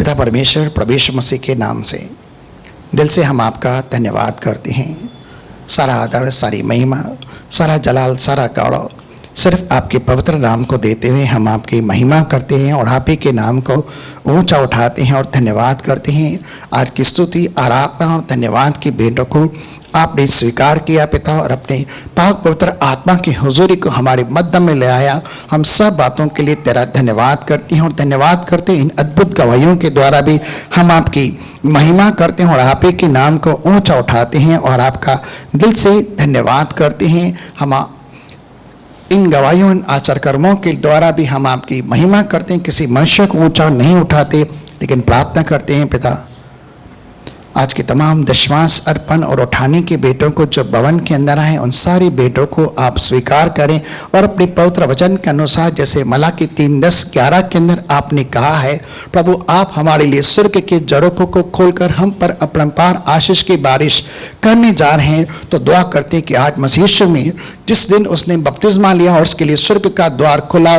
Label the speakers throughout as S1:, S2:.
S1: पिता परमेश्वर प्रभु यीशु मसीह के नाम से दिल से हम आपका धन्यवाद करते हैं। सारा आदर, सारी महिमा, सारा जलाल, सारा गौरव सिर्फ आपके पवित्र नाम को देते हुए हम आपकी महिमा करते हैं और आप ही के नाम को ऊंचा उठाते हैं और धन्यवाद करते हैं। आज की स्तुति, आराधना और धन्यवाद की भेंटों को आपने स्वीकार किया पिता, और अपने पाक पवित्र आत्मा की हुजूरी को हमारे मध्य में ले आया। हम सब बातों के लिए तेरा धन्यवाद करते हैं और धन्यवाद करते हैं इन अद्भुत गवाहियों के द्वारा भी हम आपकी महिमा करते हैं और आप ही के नाम को ऊंचा उठाते हैं और आपका दिल से धन्यवाद करते हैं। हम इन गवाहियों, इन आचार कर्मों के द्वारा भी हम आपकी महिमा करते हैं। किसी मनुष्य को ऊंचा नहीं उठाते, लेकिन प्रार्थना करते हैं पिता, आज के तमाम दशमांश अर्पण और उठाने के बेटों को जो भवन के अंदर आए, उन सारी बेटों को आप स्वीकार करें और अपने पवित्र वचन के अनुसार, जैसे मलाकी 3:10-11 के अंदर आपने कहा है, प्रभु आप हमारे लिए स्वर्ग के झरोखों को खोलकर हम पर अपरंपार आशीष की बारिश करने जा रहे हैं। तो दुआ करते हैं कि आज मसीह यीशु में जिस दिन उसने बपतिस्मा लिया और उसके लिए स्वर्ग का द्वार खुला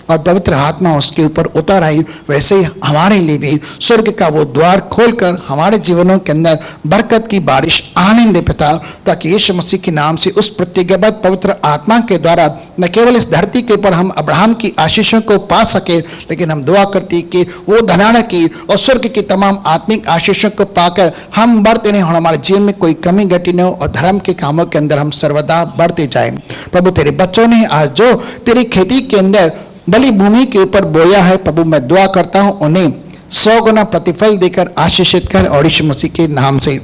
S1: और पवित्र आत्मा उसके ऊपर उतर आई, वैसे ही हमारे लिए भी स्वर्ग का वो द्वार खोलकर हमारे जीवनों के अंदर बरकत की बारिश आने दे पिता, ताकि यीशु मसीह के नाम से उस प्रतिज्ञाबद्ध पवित्र आत्मा के द्वारा न केवल इस धरती के ऊपर हम अब्राहम की आशीषों को पा सके, लेकिन हम दुआ करते कि वो धनाना की और स्वर्ग की तमाम आत्मिक आशीषों को पाकर हम बढ़ते रहें और हमारे जीवन में कोई कमी घटी न हो और धर्म के कामों के अंदर हम सर्वदा बढ़ते जाएं। प्रभु तेरे बच्चों ने आज जो तेरी खेती के अंदर बली भूमि के ऊपर बोया है, प्रभु मैं दुआ करता हूं उन्हें 100 गुना प्रतिफल देकर आशीषित कर, और यीशु मसीह के नाम से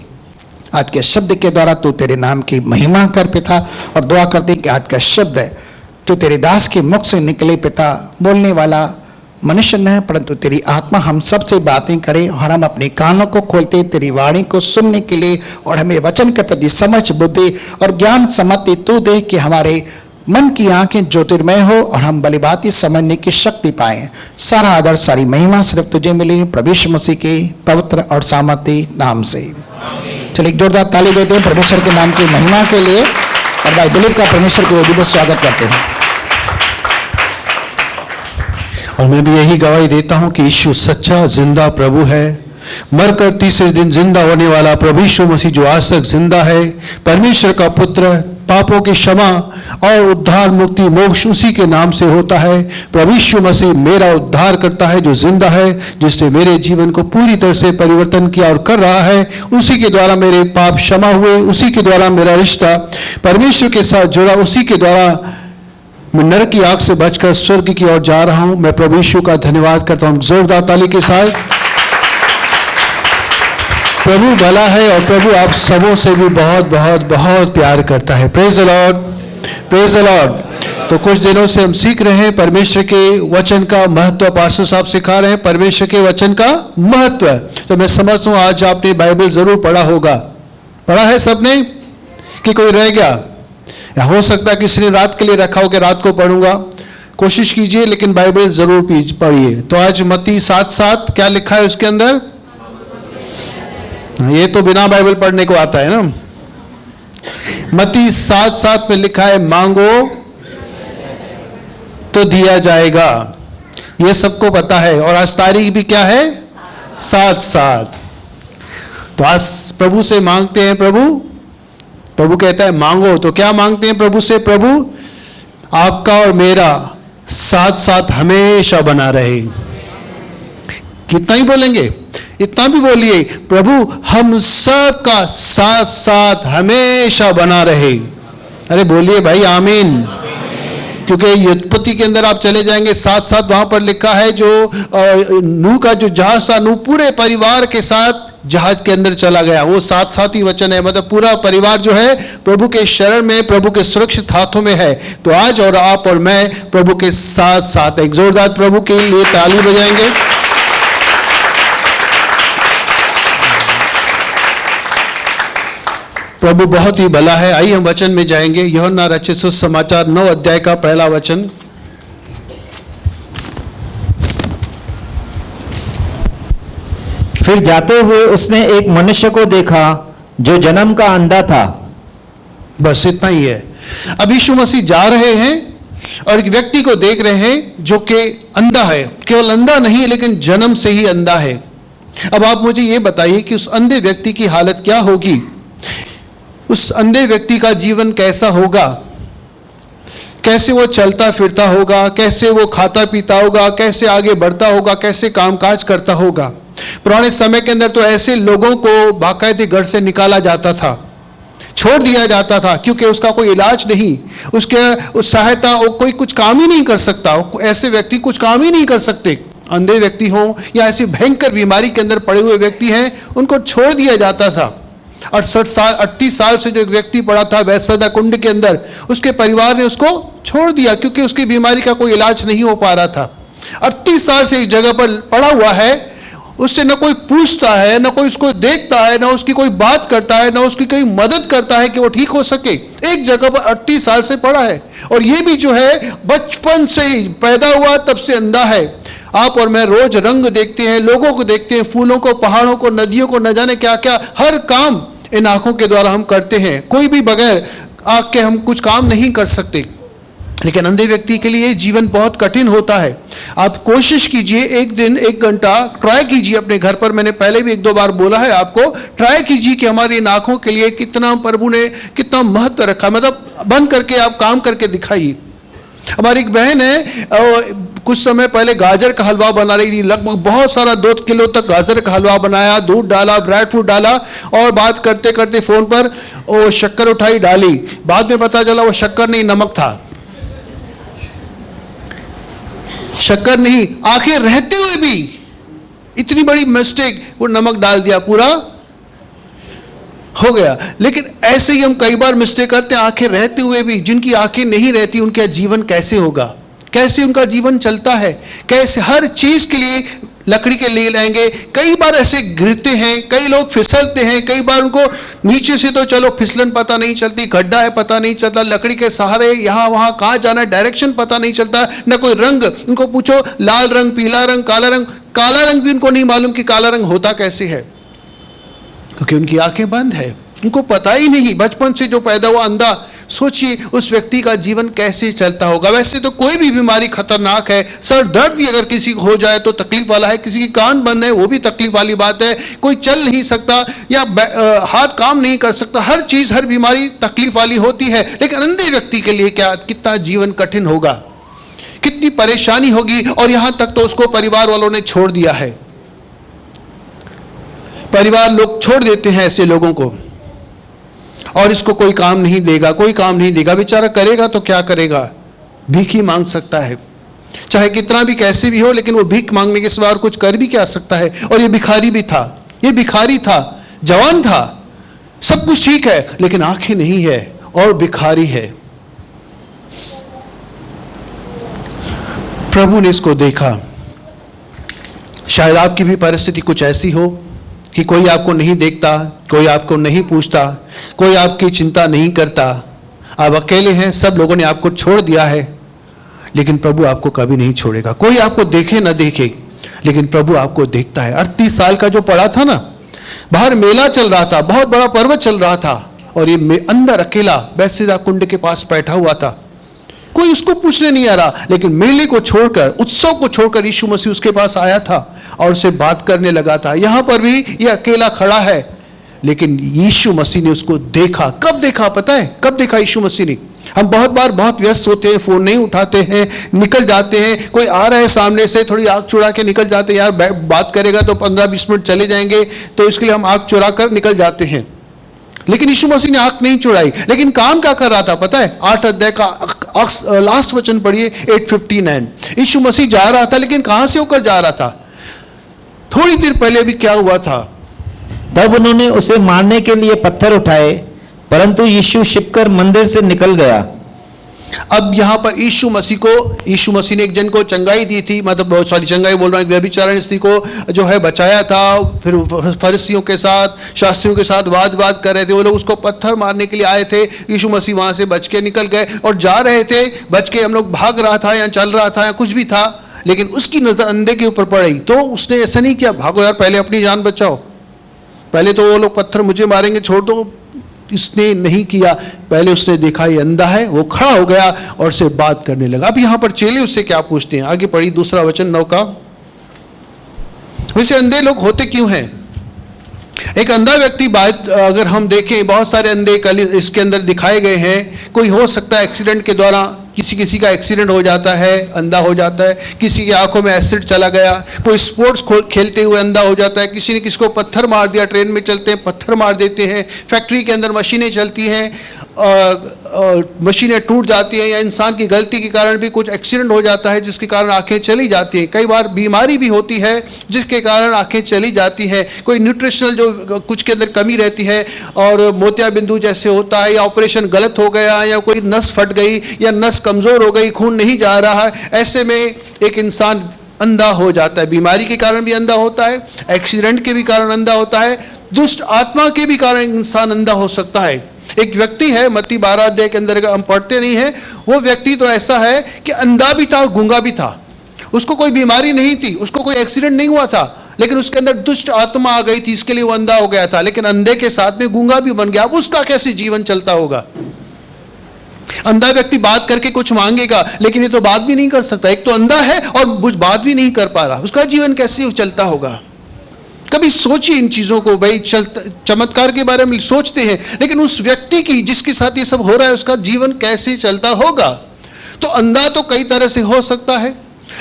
S1: आज के शब्द के द्वारा तू तेरे नाम की महिमा कर पिता। और दुआ करते हैं कि आज का शब्द है जो तेरे दास के मुख से निकले पिता, बोलने वाला मनुष्य न है परंतु तेरी आत्मा हम सब से बातें करे और हम अपने कानों को खोलते तेरी वाणी को सुनने के लिए, और हमें वचन के प्रति समझ, बुद्धि और ज्ञान समझते तू दे कि हमारे मन की आंखें ज्योतिर्मय हो और हम भलीभांति समझने की शक्ति पाएं। सारा आदर, सारी महिमा सिर्फ तुझे मिले प्रभु यीशु मसीह के पवित्र और सामर्थी नाम से। चलिए एक जोरदार ताली देते हैं परमेश्वर के नाम की महिमा के लिए, और भाई दिलीप का परमेश्वर के वेदी पर स्वागत करते हैं।
S2: और मैं भी यही गवाही देता हूं कि यीशु सच्चा जिंदा प्रभु है, मरकर तीसरे दिन जिंदा होने वाला प्रभु यीशु मसीह जो आज तक जिंदा है, परमेश्वर का पुत्र, पापों की क्षमा और उद्धार, मुक्ति, मोक्ष उसी के नाम से होता है। प्रभु यीशु मसीह मेरा उद्धार करता है जो जिंदा है, जिसने मेरे जीवन को पूरी तरह से परिवर्तन किया और कर रहा है। उसी के द्वारा मेरे पाप क्षमा हुए, उसी के द्वारा मेरा रिश्ता परमेश्वर के साथ जुड़ा, उसी के द्वारा मैं नरक की आग से बचकर स्वर्ग की ओर जा रहा हूं। मैं प्रभु यीशु का धन्यवाद करता हूं जोरदार ताली के साथ। प्रभु भला है और प्रभु आप सबों से भी बहुत बहुत बहुत प्यार करता है। Praise the Lord, praise the Lord. तो कुछ दिनों से हम सीख रहे हैं परमेश्वर के वचन का महत्व। पास्टर साहब सिखा रहे हैं परमेश्वर के वचन का महत्व। तो मैं समझता हूं आज आपने बाइबल जरूर पढ़ा होगा। पढ़ा है सबने कि कोई रह गया? या हो सकता है किसी ने रात के लिए रखा हो कि रात को पढ़ूंगा। कोशिश कीजिए लेकिन बाइबल जरूर पढ़िए। तो आज मत्ती 7:7 क्या लिखा है उसके अंदर? ये तो बिना बाइबल पढ़ने को आता है ना। मत्ती 7:7 में लिखा है मांगो तो दिया जाएगा। ये सबको पता है। और आज तारीख भी क्या है? 7:7। तो आज प्रभु से मांगते हैं। प्रभु कहता है मांगो। तो क्या मांगते हैं प्रभु से? प्रभु आपका और मेरा साथ साथ हमेशा बना रहे। कितना ही बोलेंगे? इतना भी बोलिए, प्रभु हम सब का साथ साथ हमेशा बना रहे। अरे बोलिए भाई आमीन। क्योंकि उत्पत्ति के अंदर आप चले जाएंगे 7:7 वहां पर लिखा है जो नूह का जो जहाज था, नूह पूरे परिवार के साथ जहाज के अंदर चला गया। वो 7:7 ही वचन है। मतलब पूरा परिवार जो है प्रभु के शरण में, प्रभु के सुरक्षित हाथों में है। तो आज और आप और मैं प्रभु के साथ साथ एक जोरदार प्रभु के लिए ताली बजाएंगे। प्रभु बहुत ही भला है। आइए हम वचन में जाएंगे। यूहन्ना रचित सुसमाचार 9 अध्याय का पहला वचन।
S3: फिर जाते हुए उसने एक मनुष्य को देखा जो जन्म का अंधा था।
S2: बस इतना ही है। अब यीशु मसीह जा रहे हैं और एक व्यक्ति को देख रहे हैं जो कि अंधा है। केवल अंधा नहीं लेकिन जन्म से ही अंधा है। अब आप मुझे ये बताइए कि उस अंधे व्यक्ति की हालत क्या होगी, उस अंधे व्यक्ति का जीवन कैसा होगा, कैसे वो चलता फिरता होगा, कैसे वो खाता पीता होगा, कैसे आगे बढ़ता होगा, कैसे कामकाज करता होगा। पुराने समय के अंदर तो ऐसे लोगों को बाकायदे घर से निकाला जाता था, छोड़ दिया जाता था, क्योंकि उसका कोई इलाज नहीं, उसके उस सहायता कोई कुछ काम ही नहीं कर सकता, ऐसे व्यक्ति कुछ काम ही नहीं कर सकते। अंधे व्यक्ति हों या ऐसी भयंकर बीमारी के अंदर पड़े हुए व्यक्ति हैं, उनको छोड़ दिया जाता था। 38 साल से जो एक व्यक्ति पड़ा था बैतसैदा कुंड के अंदर, उसके परिवार ने उसको छोड़ दिया क्योंकि उसकी बीमारी का कोई इलाज नहीं हो पा रहा था। 38 साल से इस जगह पर पड़ा हुआ है, उससे न कोई पूछता है, न कोई उसको देखता है, न उसकी कोई बात करता है, न उसकी कोई मदद करता है कि वो ठीक हो सके। एक जगह पर 38 साल से पड़ा है, और ये भी जो है बचपन से ही पैदा हुआ तब से अंधा है। आप और मैं रोज रंग देखते हैं, लोगों को देखते हैं, फूलों को, पहाड़ों को, नदियों को, न जाने क्या क्या, हर काम इन आंखों के द्वारा हम करते हैं। कोई भी बगैर आंख के हम कुछ काम नहीं कर सकते। लेकिन अंधे व्यक्ति के लिए जीवन बहुत कठिन होता है। आप कोशिश कीजिए, एक दिन 1 घंटा ट्राई कीजिए अपने घर पर। मैंने पहले भी 1-2 बार बोला है आपको, ट्राई कीजिए कि हमारी इन आंखों के लिए कितना प्रभु ने कितना महत्व रखा, मतलब बंद करके आप काम करके दिखाइए। हमारी एक बहन है, कुछ समय पहले गाजर का हलवा बना रही थी, लगभग बहुत सारा 2 किलो तक गाजर का हलवा बनाया, दूध डाला, ड्राई फ्रूट डाला, और बात करते करते फोन पर वो शक्कर उठाई डाली। बाद में पता चला वो शक्कर नहीं, नमक था। शक्कर नहीं, आंखें रहते हुए भी इतनी बड़ी मिस्टेक, वो नमक डाल दिया, पूरा हो गया। लेकिन ऐसे ही हम कई बार मिस्टेक करते हैं, आंखें रहते हुए भी। जिनकी आंखें नहीं रहती उनका जीवन कैसे होगा, कैसे उनका जीवन चलता है, कैसे हर चीज के लिए लकड़ी के ले लेंगे। कई बार ऐसे गिरते हैं, कई लोग फिसलते हैं, कई बार उनको नीचे से तो चलो फिसलन पता नहीं चलती, गड्ढा है पता नहीं चलता, लकड़ी के सहारे यहाँ वहाँ कहाँ जाना है, डायरेक्शन पता नहीं चलता, न कोई रंग। उनको पूछो लाल रंग, पीला रंग, काला रंग भी उनको नहीं मालूम कि काला रंग होता कैसे है, क्योंकि उनकी आंखें बंद है, उनको पता ही नहीं। बचपन से जो पैदा हुआ अंधा, सोचिए उस व्यक्ति का जीवन कैसे चलता होगा। वैसे तो कोई भी बीमारी खतरनाक है, सर दर्द भी अगर किसी को हो जाए तो तकलीफ वाला है, किसी की कान बंद है वो भी तकलीफ वाली बात है, कोई चल नहीं सकता या हाथ काम नहीं कर सकता, हर चीज, हर बीमारी तकलीफ वाली होती है। लेकिन अंधे व्यक्ति के लिए क्या, कितना जीवन कठिन होगा, कितनी परेशानी होगी। और यहां तक तो उसको परिवार वालों ने छोड़ दिया है। परिवार लोग छोड़ देते हैं ऐसे लोगों को, और इसको कोई काम नहीं देगा, कोई काम नहीं देगा, बेचारा करेगा तो क्या करेगा, भीख ही मांग सकता है। चाहे कितना भी कैसे भी हो, लेकिन वो भीख मांगने के सिवा और कुछ कर भी क्या सकता है। और ये भिखारी भी था, ये भिखारी था, जवान था, सब कुछ ठीक है, लेकिन आंखें नहीं है और भिखारी है। प्रभु ने इसको देखा। शायद आपकी भी परिस्थिति कुछ ऐसी हो कि कोई आपको नहीं देखता, कोई आपको नहीं पूछता, कोई आपकी चिंता नहीं करता, आप अकेले हैं, सब लोगों ने आपको छोड़ दिया है। लेकिन प्रभु आपको कभी नहीं छोड़ेगा। कोई आपको देखे न देखे, लेकिन प्रभु आपको देखता है। 38 साल का जो पड़ा था ना, बाहर मेला चल रहा था, बहुत बड़ा पर्व चल रहा था, और ये अंदर अकेला बैतसैदा कुंड के पास बैठा हुआ था। कोई उसको पूछने नहीं आ रहा, लेकिन मेले को छोड़कर, उत्सव को छोड़कर यीशु मसीह उसके पास आया था और उससे बात करने लगा था। यहां पर भी ये अकेला खड़ा है, लेकिन यीशु मसीह ने उसको देखा। कब देखा पता है? कब देखा यीशु मसीह ने? हम बहुत बार बहुत व्यस्त होते हैं, फोन नहीं उठाते हैं, निकल जाते हैं। कोई आ रहा है सामने से, थोड़ी आंख चुरा के निकल जाते हैं, यार बात करेगा तो 15-20 मिनट चले जाएंगे, तो इसके लिए हम आंख चुरा कर निकल जाते हैं। लेकिन यीशु मसीह ने आंख नहीं चुराई। लेकिन काम क्या कर रहा था पता है? 8 अध्याय का लास्ट वचन पढ़िए, 8:59। यीशु मसीह जा रहा था, लेकिन कहां से होकर जा रहा था? थोड़ी देर पहले भी क्या हुआ था?
S3: तब उन्होंने उसे मारने के लिए पत्थर उठाए, परंतु यीशु छिपकर मंदिर से निकल गया।
S2: अब यहां पर यीशु मसीह ने एक जन को चंगाई दी थी, मतलब सॉरी चंगाई बोल रहा हूं, व्यभिचारिणी स्त्री को जो है बचाया था। फिर फरीसियों के साथ, शास्त्रियों के साथ वाद कर रहे थे, वो लोग उसको पत्थर मारने के लिए आए थे। यीशु मसीह वहां से बच के निकल गए, और जा रहे थे बच के, हम लोग भाग रहा था या चल रहा था या कुछ भी था, लेकिन उसकी नजर अंधे के ऊपर पड़ी। तो उसने ऐसा नहीं किया, भागो यार, पहले अपनी जान बचाओ, पहले तो वो लोग पत्थर मुझे मारेंगे, छोड़ दो। इसने नहीं किया, पहले उसने देखा ये अंधा है, वो खड़ा हो गया और उससे बात करने लगा। अब यहां पर चेले उससे क्या पूछते हैं? आगे पढ़ी, दूसरा वचन 9 का। वैसे अंधे लोग होते क्यों हैं? एक अंधा व्यक्ति, बात अगर हम देखें, बहुत सारे अंधे कल इसके अंदर दिखाए गए हैं। कोई हो सकता है एक्सीडेंट के द्वारा, किसी का एक्सीडेंट हो जाता है, अंधा हो जाता है। किसी की आंखों में एसिड चला गया, कोई स्पोर्ट्स खेलते हुए अंधा हो जाता है। किसी ने किसी को पत्थर मार दिया, ट्रेन में चलते हैं पत्थर मार देते हैं, फैक्ट्री के अंदर मशीनें चलती हैं, मशीनें टूट जाती हैं, या इंसान की गलती के कारण भी कुछ एक्सीडेंट हो जाता है जिसके कारण आंखें चली जाती हैं। कई बार बीमारी भी होती है जिसके कारण आंखें चली जाती हैं। कोई न्यूट्रिशनल जो कुछ के अंदर कमी रहती है और मोतियाबिंदु जैसे होता है, या ऑपरेशन गलत हो गया, या कोई नस फट गई, या नस कमज़ोर हो गई, खून नहीं जा रहा है, ऐसे में एक इंसान अंधा हो जाता है। बीमारी के कारण भी अंधा होता है, एक्सीडेंट के भी कारण अंधा होता है, दुष्ट आत्मा के भी कारण इंसान अंधा हो सकता है। एक व्यक्ति है, मत्ती 12 अध्याय के अंदर हम पढ़ते नहीं है, वो व्यक्ति तो ऐसा है कि अंधा भी था और गूंगा भी था। उसको कोई बीमारी नहीं थी, उसको कोई एक्सीडेंट नहीं हुआ था, लेकिन उसके अंदर दुष्ट आत्मा आ गई थी, इसके लिए वो अंधा हो गया था। लेकिन अंधे के साथ में गूंगा भी बन गया। अब उसका कैसे जीवन चलता होगा? अंधा व्यक्ति बात करके कुछ मांगेगा, लेकिन ये तो बात भी नहीं कर सकता। एक तो अंधा है और कुछ बात भी नहीं कर पा रहा, उसका जीवन कैसे चलता होगा? कभी सोचिए इन चीजों को। भाई चमत्कार के बारे में सोचते हैं, लेकिन उस व्यक्ति की जिसके साथ ये सब हो रहा है उसका जीवन कैसे चलता होगा? तो अंधा तो कई तरह से हो सकता है,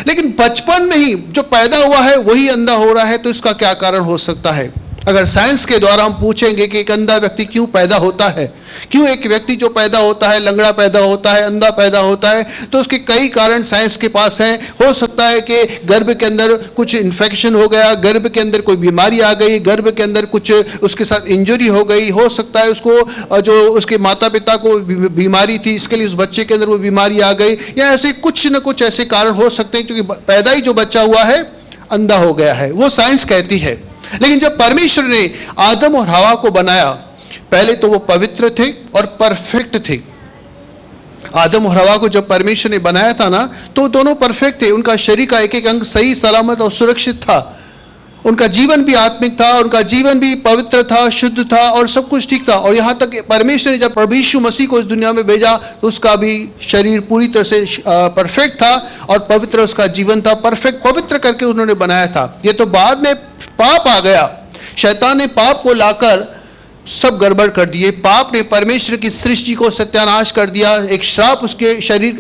S2: लेकिन बचपन में ही जो पैदा हुआ है वही अंधा हो रहा है, तो इसका क्या कारण हो सकता है? अगर साइंस के द्वारा हम पूछेंगे कि एक अंधा व्यक्ति क्यों पैदा होता है, क्यों एक व्यक्ति जो पैदा होता है, लंगड़ा पैदा होता है, अंधा पैदा होता है, तो उसके कई कारण साइंस के पास हैं। हो सकता है कि गर्भ के अंदर कुछ इन्फेक्शन हो गया, गर्भ के अंदर कोई बीमारी आ गई, गर्भ के अंदर कुछ उसके साथ इंजरी हो गई, हो सकता है उसको जो उसके माता पिता को बीमारी थी, इसके लिए उस बच्चे के अंदर वो बीमारी आ गई, या ऐसे कुछ न कुछ ऐसे कारण हो सकते हैं, क्योंकि पैदा ही जो बच्चा हुआ है अंधा हो गया है, वो साइंस कहती है। लेकिन जब परमेश्वर ने आदम और हवा को बनाया, पहले तो वो पवित्र थे और परफेक्ट थे। आदम और हवा को जब परमेश्वर ने बनाया था ना, तो दोनों परफेक्ट थे। उनका शरीर का एक एक अंग सही सलामत और सुरक्षित था। उनका जीवन भी आत्मिक था, उनका जीवन भी पवित्र था, शुद्ध था, और सब कुछ ठीक था। और यहाँ तक परमेश्वर ने जब प्रभु यीशु मसीह को इस दुनिया में भेजा, तो उसका भी शरीर पूरी तरह से परफेक्ट था और पवित्र उसका जीवन था। परफेक्ट पवित्र करके उन्होंने बनाया था। ये तो बाद में पाप आ गया, शैतान ने पाप को लाकर सब गड़बड़ कर दिए। पाप ने परमेश्वर की सृष्टि को सत्यानाश कर दिया। एक श्राप उसके शरीर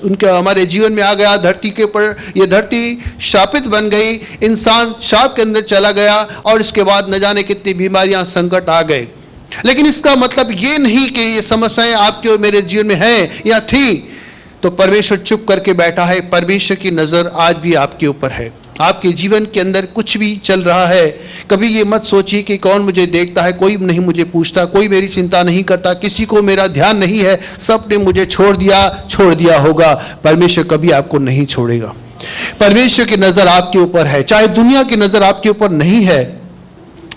S2: उनके हमारे जीवन में आ गया। धरती के ऊपर ये धरती श्रापित बन गई, इंसान श्राप के अंदर चला गया, और इसके बाद न जाने कितनी बीमारियां संकट आ गए। लेकिन इसका मतलब ये नहीं कि ये समस्याएं आपके और मेरे जीवन में हैं या थी तो परमेश्वर चुप करके बैठा है। परमेश्वर की नजर आज भी आपके ऊपर है। आपके जीवन के अंदर कुछ भी चल रहा है, कभी ये मत सोचिए कि कौन मुझे देखता है, कोई नहीं मुझे पूछता, कोई मेरी चिंता नहीं करता, किसी को मेरा ध्यान नहीं है, सब ने मुझे छोड़ दिया होगा। परमेश्वर कभी आपको नहीं छोड़ेगा। परमेश्वर की नजर आपके ऊपर है, चाहे दुनिया की नजर आपके ऊपर नहीं है।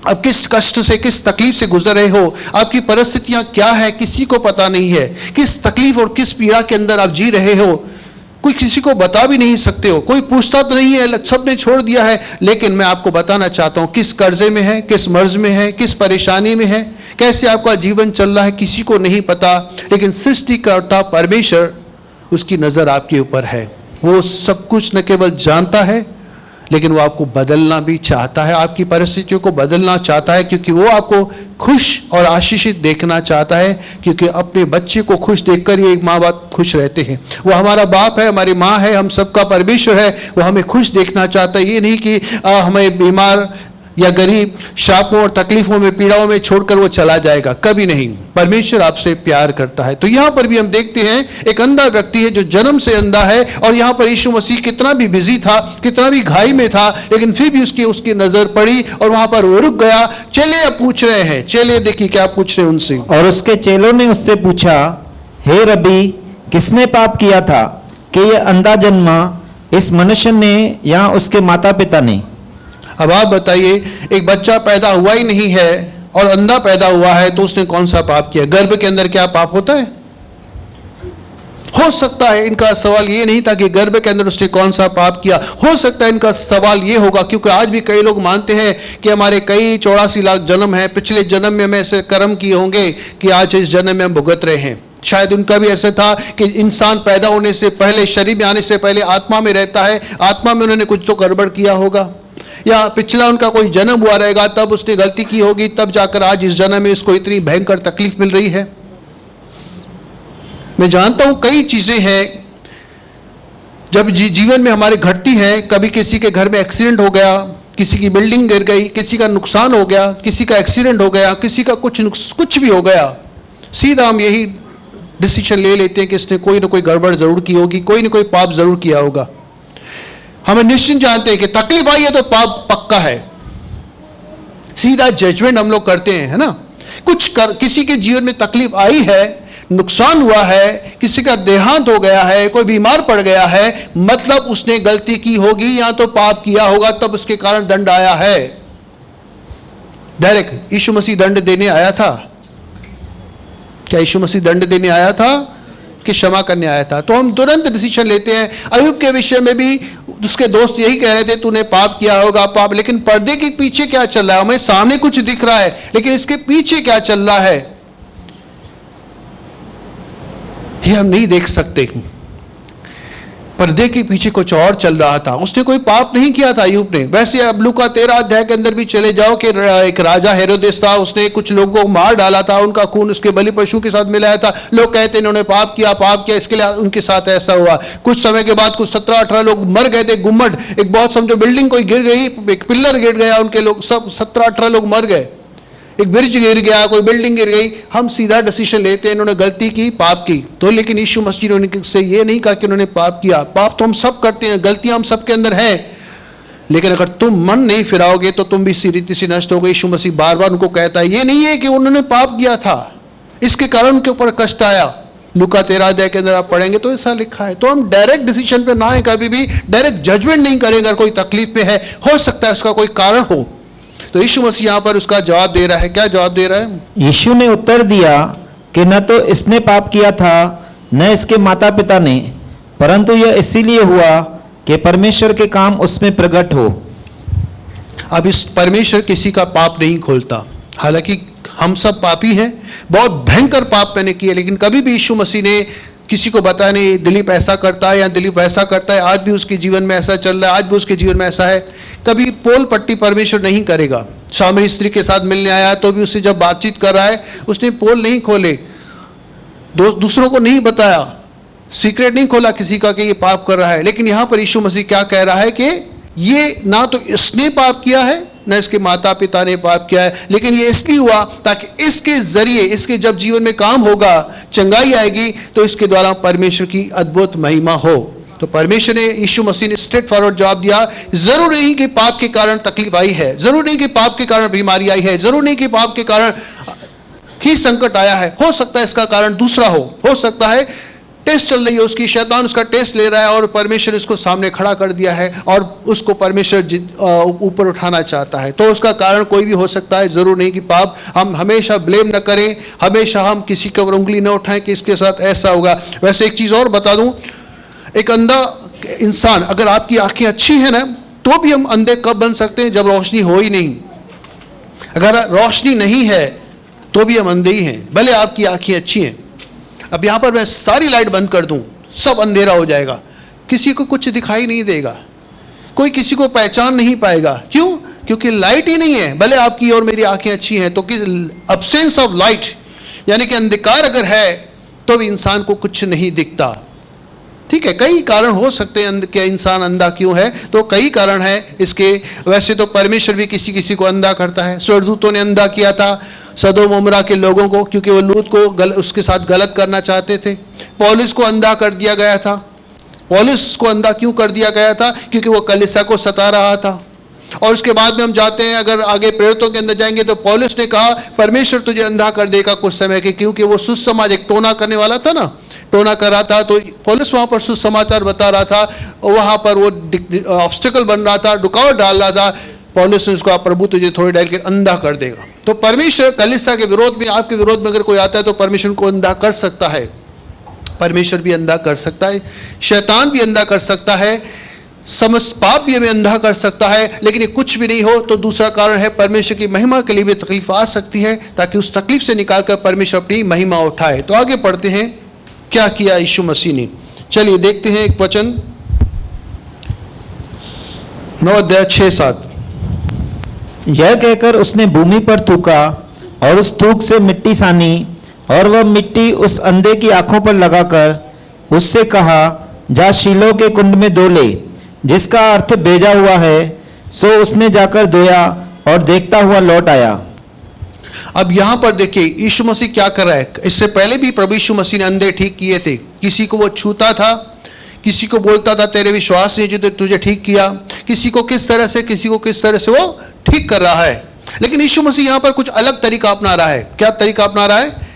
S2: अब किस कष्ट से, किस तकलीफ से गुजर रहे हो, आपकी परिस्थितियां क्या है, किसी को पता नहीं है। किस तकलीफ और किस पीड़ा के अंदर आप जी रहे हो, कोई किसी को बता भी नहीं सकते हो। कोई पूछता तो नहीं है, सब ने छोड़ दिया है। लेकिन मैं आपको बताना चाहता हूं, किस कर्जे में है, किस मर्ज में है, किस परेशानी में है, कैसे आपका जीवन चल रहा है, किसी को नहीं पता। लेकिन सृष्टिकर्ता परमेश्वर, उसकी नजर आपके ऊपर है। वो सब कुछ न केवल जानता है, लेकिन वो आपको बदलना भी चाहता है, आपकी परिस्थितियों को बदलना चाहता है, क्योंकि वो आपको खुश और आशीषित देखना चाहता है। क्योंकि अपने बच्चे को खुश देखकर ही एक माँ बाप खुश रहते हैं। वो हमारा बाप है, हमारी माँ है, हम सबका परमेश्वर है। वो हमें खुश देखना चाहता है। ये नहीं कि हमें बीमार या गरीब शापों और तकलीफों में, पीड़ाओं में छोड़कर वो चला जाएगा, कभी नहीं। परमेश्वर आपसे प्यार करता है। तो यहाँ पर भी हम देखते हैं एक अंधा व्यक्ति है जो जन्म से अंधा है, और यहाँ पर यीशु मसीह कितना भी बिजी था, कितना भी घाई में था, लेकिन फिर भी उसकी नजर पड़ी और वहां पर वो रुक गया। चेले अब पूछ रहे हैं, चेले देखिए क्या पूछ रहे हैं उनसे।
S3: और उसके चेलों ने उससे पूछा, हे रबी, किसने पाप किया था कि यह अंधा जन्मा, इस मनुष्य ने या उसके माता पिता ने?
S2: अब आप बताइए, एक बच्चा पैदा हुआ ही नहीं है और अंधा पैदा हुआ है, तो उसने कौन सा पाप किया? गर्भ के अंदर क्या पाप होता है? हो सकता है इनका सवाल ये नहीं था कि गर्भ के अंदर उसने कौन सा पाप किया। हो सकता है इनका सवाल ये होगा, क्योंकि आज भी कई लोग मानते हैं कि हमारे कई 84 लाख जन्म हैं, पिछले जन्म में हमें ऐसे कर्म किए होंगे कि आज इस जन्म में हम भुगत रहे हैं। शायद उनका भी ऐसा था कि इंसान पैदा होने से पहले, शरीर में आने से पहले आत्मा में रहता है, आत्मा में उन्होंने कुछ तो गड़बड़ किया होगा। या पिछला उनका कोई जन्म हुआ रहेगा, तब उसने गलती की होगी, तब जाकर आज इस जन्म में इसको इतनी भयंकर तकलीफ मिल रही है। मैं जानता हूं कई चीजें हैं जब जीवन में हमारे घटती है। कभी किसी के घर में एक्सीडेंट हो गया, किसी की बिल्डिंग गिर गई, किसी का नुकसान हो गया, किसी का एक्सीडेंट हो गया, किसी का कुछ भी हो गया, सीधा हम यही डिसीजन ले लेते हैं कि इसने कोई ना कोई गड़बड़ जरूर की होगी, कोई ना कोई पाप जरूर किया होगा। हमें निश्चित जानते हैं कि तकलीफ आई है तो पाप पक्का है, सीधा जजमेंट हम लोग करते हैं, है ना। किसी के जीवन में तकलीफ आई है, नुकसान हुआ है, किसी का देहांत हो गया है, कोई बीमार पड़ गया है, मतलब उसने गलती की होगी या तो पाप किया होगा, तब उसके कारण दंड आया है। डायरेक्ट यीशु मसीह दंड देने आया था? क्या यीशु मसीह दंड देने आया था कि क्षमा करने आया था? तो हम तुरंत डिसीजन लेते हैं। अय्यूब के विषय में भी उसके दोस्त यही कह रहे थे, तूने पाप किया होगा, पाप। लेकिन पर्दे के पीछे क्या चल रहा है? हमें सामने कुछ दिख रहा है, लेकिन इसके पीछे क्या चल रहा है ये हम नहीं देख सकते। पर्दे के पीछे कुछ और चल रहा था। उसने कोई पाप नहीं किया था अय्यूब ने। वैसे अब लूका 13 अध्याय के अंदर भी चले जाओ कि एक राजा हेरोदेस था, उसने कुछ लोगों को मार डाला था, उनका खून उसके बलि पशु के साथ मिलाया था। लोग कहते हैं इन्होंने पाप किया, इसके लिए उनके साथ ऐसा हुआ। कुछ समय के बाद कुछ 17-18 लोग मर गए थे। गुम्मट, एक बहुत समझो बिल्डिंग कोई गिर गई, एक पिल्लर गिर गया, उनके लोग सब 17-18 लोग मर गए। एक ब्रिज गिर गया, कोई बिल्डिंग गिर गई। हम सीधा डिसीजन लेते हैं इन्होंने गलती की, पाप की। तो लेकिन यीशु मसीह ने उनसे ये नहीं कहा कि उन्होंने पाप किया। पाप तो हम सब करते हैं, गलतियां हम सबके अंदर हैं, लेकिन अगर तुम मन नहीं फिराओगे तो तुम भी इसी रीति से नष्ट हो गए। यीशु मसीह बार बार उनको कहता है, ये नहीं है कि उन्होंने पाप किया था, इसके कारण उनके ऊपर कष्ट आया। लूका 13 अध्याय के अंदर आप पढ़ेंगे तो ऐसा लिखा है। तो हम डायरेक्ट डिसीजन पे ना है, कभी भी डायरेक्ट जजमेंट नहीं करेंगे। अगर कोई तकलीफ में है, हो सकता है उसका कोई कारण हो। तो यीशु मसीह यहां पर उसका जवाब दे रहा है। क्या जवाब दे रहा है?
S3: यीशु ने उत्तर दिया कि न तो इसने पाप किया था, न इसके माता पिता ने, परंतु यह इसीलिए हुआ कि परमेश्वर के काम उसमें प्रकट हो।
S2: अब इस परमेश्वर किसी का पाप नहीं खोलता। हालांकि हम सब पापी हैं, बहुत भयंकर पाप मैंने किए, लेकिन कभी भी यीशु मसीह ने किसी को बताया नहीं दिलीप ऐसा करता है या दिलीप ऐसा करता है। आज भी उसके जीवन में ऐसा चल रहा है, आज भी उसके जीवन में ऐसा है। कभी पोल पट्टी परमेश्वर नहीं करेगा। सामरी स्त्री के साथ मिलने आया तो भी उससे जब बातचीत कर रहा है, उसने पोल नहीं खोले, दूसरों को नहीं बताया, सीक्रेट नहीं खोला किसी का कि ये पाप कर रहा है। लेकिन यहां पर यीशु मसीह क्या कह रहा है कि ये ना तो इसने पाप किया है, न इसके माता पिता ने पाप किया है, लेकिन ये इसलिए हुआ ताकि इसके जरिए, इसके जब जीवन में काम होगा, चंगाई आएगी, तो इसके द्वारा परमेश्वर की अद्भुत महिमा हो। तो परमेश्वर ने, यीशु मसीह ने स्ट्रेट फॉरवर्ड जवाब दिया। जरूर नहीं कि पाप के कारण तकलीफ आई है, जरूर नहीं कि पाप के कारण बीमारी आई है, जरूर नहीं कि पाप के कारण ही संकट आया है। हो सकता है इसका कारण दूसरा हो सकता है टेस्ट चल रही है उसकी, शैतान उसका टेस्ट ले रहा है और परमेश्वर इसको सामने खड़ा कर दिया है और उसको परमेश्वर ऊपर उठाना चाहता है। तो उसका कारण कोई भी हो सकता है, जरूर नहीं कि पाप। हम हमेशा ब्लेम न करें, हमेशा हम किसी के ऊपर उंगली न उठाएं कि इसके साथ ऐसा होगा। वैसे एक चीज और बता दूं, एक अंधा इंसान, अगर आपकी आंखें अच्छी है ना, तो भी हम अंधे कब बन सकते हैं? जब रोशनी हो ही नहीं। अगर रोशनी नहीं है तो भी हम अंधे ही हैं, भले आपकी आंखें अच्छी हैं। अब यहां पर मैं सारी लाइट बंद कर दूं, सब अंधेरा हो जाएगा, किसी को कुछ दिखाई नहीं देगा, कोई किसी को पहचान नहीं पाएगा। क्यों? क्योंकि लाइट ही नहीं है। भले आपकी और मेरी आंखें अच्छी हैं, तो अब्सेंस ऑफ लाइट, यानी कि अंधकार अगर है तो भी इंसान को कुछ नहीं दिखता। ठीक है, कई कारण हो सकते हैं कि इंसान अंधा क्यों है, तो कई कारण है इसके। वैसे तो परमेश्वर भी किसी किसी को अंधा करता है। स्वर्गदूतों ने अंधा किया था सदोम उमरा के लोगों को, क्योंकि वो लूत को उसके साथ गलत करना चाहते थे। पौलुस को अंधा कर दिया गया था। पौलुस को अंधा क्यों कर दिया गया था? क्योंकि वो कलीसिया को सता रहा था। और उसके बाद में हम जाते हैं, अगर आगे प्रेरितों के अंदर जाएंगे तो पौलुस ने कहा परमेश्वर तुझे अंधा कर देगा कुछ समय के, क्योंकि वो सुसमाज, एक टोना करने वाला था ना, टोना कर रहा था। तो पौलुस वहां पर सुसमाचार बता रहा था, वहां पर वो ऑब्स्टिकल बन रहा था, रुकावट डाल रहा था। पौलुस ने उसको, प्रभु तुझे थोड़ी डाल के अंधा कर देगा। तो परमेश्वर कलीसिया के विरोध में, आपके विरोध में अगर कोई आता है तो परमेश्वर को अंधा कर सकता है। परमेश्वर भी अंधा कर सकता है, शैतान भी अंधा कर सकता है, समस्त पाप भी हमें अंधा कर सकता है। लेकिन ये कुछ भी नहीं हो तो दूसरा कारण है, परमेश्वर की महिमा के लिए भी तकलीफ आ सकती है, ताकि उस तकलीफ से निकालकर परमेश्वर अपनी महिमा उठाए। तो आगे पढ़ते हैं क्या किया यीशु मसीह ने। चलिए देखते हैं एक वचन, 9 अध्याय 6-7।
S3: यह कहकर उसने भूमि पर थूका और उस थूक से मिट्टी सानी और वह मिट्टी उस अंधे की आंखों पर लगाकर उससे कहा, जा शीलो के कुंड में धो ले, जिसका अर्थ भेजा हुआ है। सो उसने जाकर धोया और देखता हुआ लौट आया।
S2: अब यहां पर देखिए यीशु मसीह क्या कर रहा है। इससे पहले भी प्रभु यीशु मसीह ने अंधे ठीक किए थे। किसी को वो छूता था, किसी को बोलता था तेरे विश्वास ने जो तुझे ठीक किया, किसी को किस तरह से वो ठीक कर रहा है। लेकिन यीशु मसीह यहां पर कुछ अलग तरीका अपना रहा है। क्या तरीका अपना रहा है?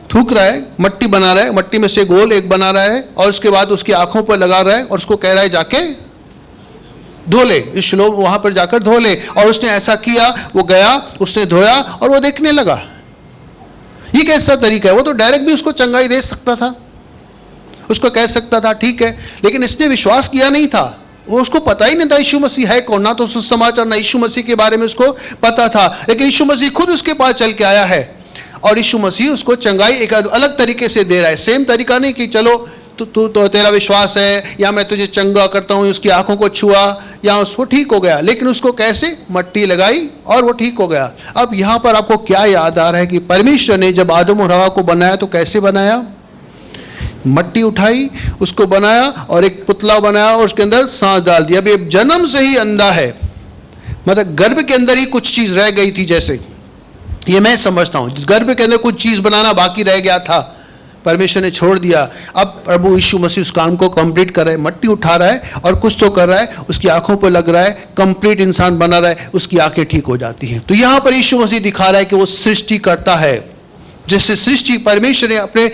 S2: थूक रहा है, मट्टी बना रहा है, मट्टी में से गोल एक बना रहा है और उसके बाद उसकी आंखों पर लगा रहा है और उसको कह रहा है जाके धो ले, इस श्लोक वहां पर जाकर धो ले। और उसने ऐसा किया, वो गया, उसने धोया और वो देखने लगा। ये कैसा तरीका है? वो तो डायरेक्ट भी उसको चंगाई दे सकता था, उसको कह सकता था ठीक है, लेकिन इसने विश्वास किया नहीं था। वो उसको पता ही नहीं था यीशु मसीह है कौन, ना तो सुसमाचार ना यीशु मसीह के बारे में उसको पता था। लेकिन यीशु मसीह खुद उसके पास चल के आया है और यीशु मसीह उसको चंगाई एक अलग तरीके से दे रहा है। सेम तरीका नहीं कि चलो तू तो तेरा विश्वास है या मैं तुझे चंगा करता हूँ, उसकी आंखों को छुआ या उसको ठीक हो गया। लेकिन उसको कैसे? मट्टी लगाई और वो ठीक हो गया। अब यहाँ पर आपको क्या याद आ रहा है कि परमेश्वर ने जब आदम और हवा को बनाया तो कैसे बनाया? मट्टी उठाई, उसको बनाया और एक पुतला बनाया और उसके अंदर सांस डाल दिया। अब ये जन्म से ही अंधा है, मतलब गर्भ के अंदर ही कुछ चीज रह गई थी। जैसे ये मैं समझता हूं गर्भ के अंदर कुछ चीज बनाना बाकी रह गया था, परमेश्वर ने छोड़ दिया। अब प्रभु यीशु मसीह उस काम को कंप्लीट कर रहा है, मट्टी उठा रहा है और कुछ तो कर रहा है, उसकी आंखों पर लग रहा है, कंप्लीट इंसान बना रहा है, उसकी आंखें ठीक हो जाती हैं। तो यहां पर यीशु मसीह दिखा रहा है कि वो सृष्टि करता है। जैसे सृष्टि परमेश्वर ने अपने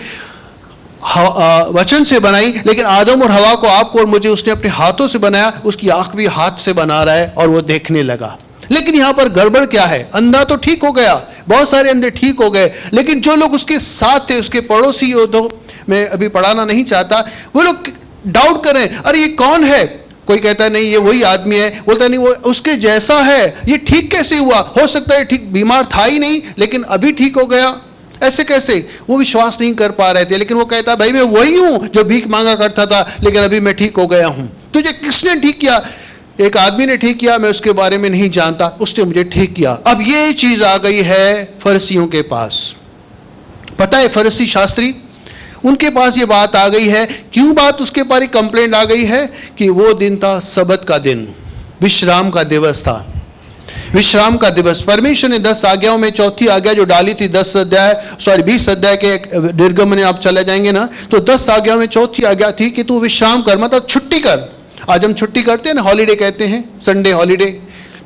S2: वचन से बनाई, लेकिन आदम और हवा को, आपको और मुझे उसने अपने हाथों से बनाया। उसकी आंख भी हाथ से बना रहा है और वो देखने लगा। लेकिन यहां पर गड़बड़ क्या है? अंधा तो ठीक हो गया, बहुत सारे अंधे ठीक हो गए, लेकिन जो लोग उसके साथ थे, उसके पड़ोसी, तो मैं अभी पढ़ाना नहीं चाहता, वो लोग डाउट कर रहे हैं, अरे ये कौन है? कोई कहता है नहीं ये वही आदमी है, बोलता नहीं वो उसके जैसा है, ये ठीक कैसे हुआ? हो सकता है ठीक बीमार था ही नहीं लेकिन अभी ठीक हो गया, ऐसे कैसे? वो विश्वास नहीं कर पा रहे थे। लेकिन वो कहता भाई मैं वही हूं जो भीख मांगा करता था, लेकिन अभी मैं ठीक हो गया हूं। तुझे किसने ठीक किया? एक आदमी ने ठीक किया, मैं उसके बारे में नहीं जानता, उसने मुझे ठीक किया। अब ये चीज आ गई है फरीसियों के पास। पता है फरीसी शास्त्री, उनके पास ये बात आ गई है। क्यों बात उसके पास कंप्लेंट आ गई है? कि वो दिन था सबत का दिन, विश्राम का दिवस था। विश्राम का दिवस, परमेश्वर ने 10 आज्ञाओं में चौथी आज्ञा जो डाली थी, 20 अध्याय के निर्गम में आप चले जाएंगे ना, तो 10 आज्ञाओं में चौथी आज्ञा थी कि तू विश्राम कर, मतलब छुट्टी कर। आज हम छुट्टी करते हैं ना, हॉलीडे कहते हैं, संडे हॉलीडे,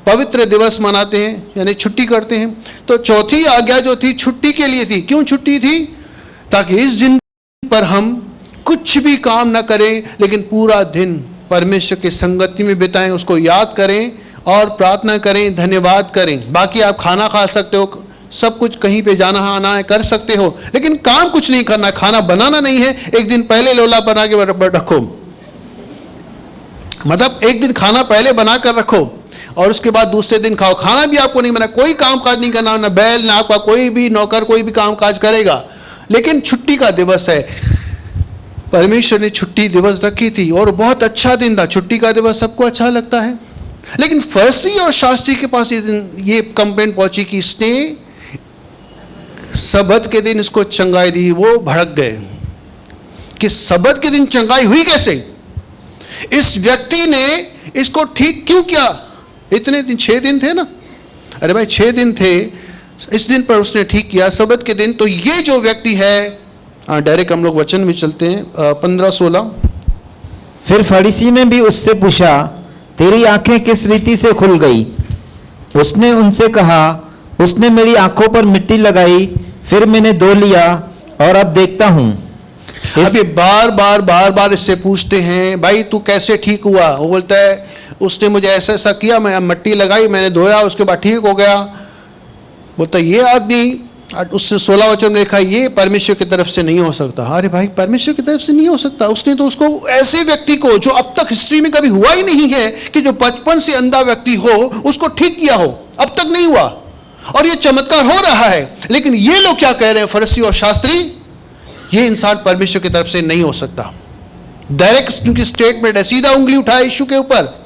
S2: पवित्र दिवस मनाते हैं यानी छुट्टी करते हैं। तो चौथी आज्ञा जो थी छुट्टी के लिए थी। क्यों छुट्टी थी? ताकि इस दिन पर हम कुछ भी काम ना करें, लेकिन पूरा दिन परमेश्वर की संगति में बिताएं, उसको याद करें और प्रार्थना करें, धन्यवाद करें। बाकी आप खाना खा सकते हो, सब कुछ कहीं पे जाना आना है कर सकते हो, लेकिन काम कुछ नहीं करना, खाना बनाना नहीं है। एक दिन पहले लोला बना के रखो, मतलब एक दिन खाना पहले बना कर रखो और उसके बाद दूसरे दिन खाओ। खाना भी आपको नहीं बना, कोई काम काज नहीं करना, ना बैल ना आपका कोई भी नौकर कोई भी काम काज करेगा। लेकिन छुट्टी का दिवस है, परमेश्वर ने छुट्टी दिवस रखी थी और बहुत अच्छा दिन था। छुट्टी का दिवस सबको अच्छा लगता है, लेकिन फरीसी और शास्त्री के पास ये कंप्लेंट पहुंची कि इसने सबत के दिन इसको चंगाई दी। वो भड़क गए कि सबत के दिन चंगाई हुई कैसे? इस व्यक्ति ने इसको ठीक क्यों किया? इतने दिन, 6 दिन थे ना, अरे भाई 6 दिन थे, इस दिन पर उसने ठीक किया सबत के दिन। तो ये जो व्यक्ति है, डायरेक्ट हम लोग वचन में चलते हैं, 15-16।
S3: फिर फरीसी ने भी उससे पूछा, तेरी आंखें किस रीति से खुल गई? उसने उनसे कहा, उसने मेरी आंखों पर मिट्टी लगाई, फिर मैंने धो लिया और अब देखता हूं।
S2: अभी बार बार इससे पूछते हैं, भाई तू कैसे ठीक हुआ? वो बोलता है उसने मुझे ऐसा ऐसा किया, मैं मिट्टी लगाई, मैंने धोया, उसके बाद ठीक हो गया। बोलता ये आदमी, उससे 16 वचन में लिखा, ये परमेश्वर की तरफ से नहीं हो सकता। अरे भाई परमेश्वर की तरफ से नहीं हो सकता? उसने तो उसको, ऐसे व्यक्ति को जो अब तक हिस्ट्री में कभी हुआ ही नहीं है कि जो बचपन से अंधा व्यक्ति हो उसको ठीक किया हो, अब तक नहीं हुआ, और ये चमत्कार हो रहा है। लेकिन ये लोग क्या कह रहे हैं फरीसी और शास्त्री? ये इंसान परमेश्वर की तरफ से नहीं हो सकता। डायरेक्ट उनकी स्टेटमेंट है, सीधा उंगली उठाए यीशु के ऊपर।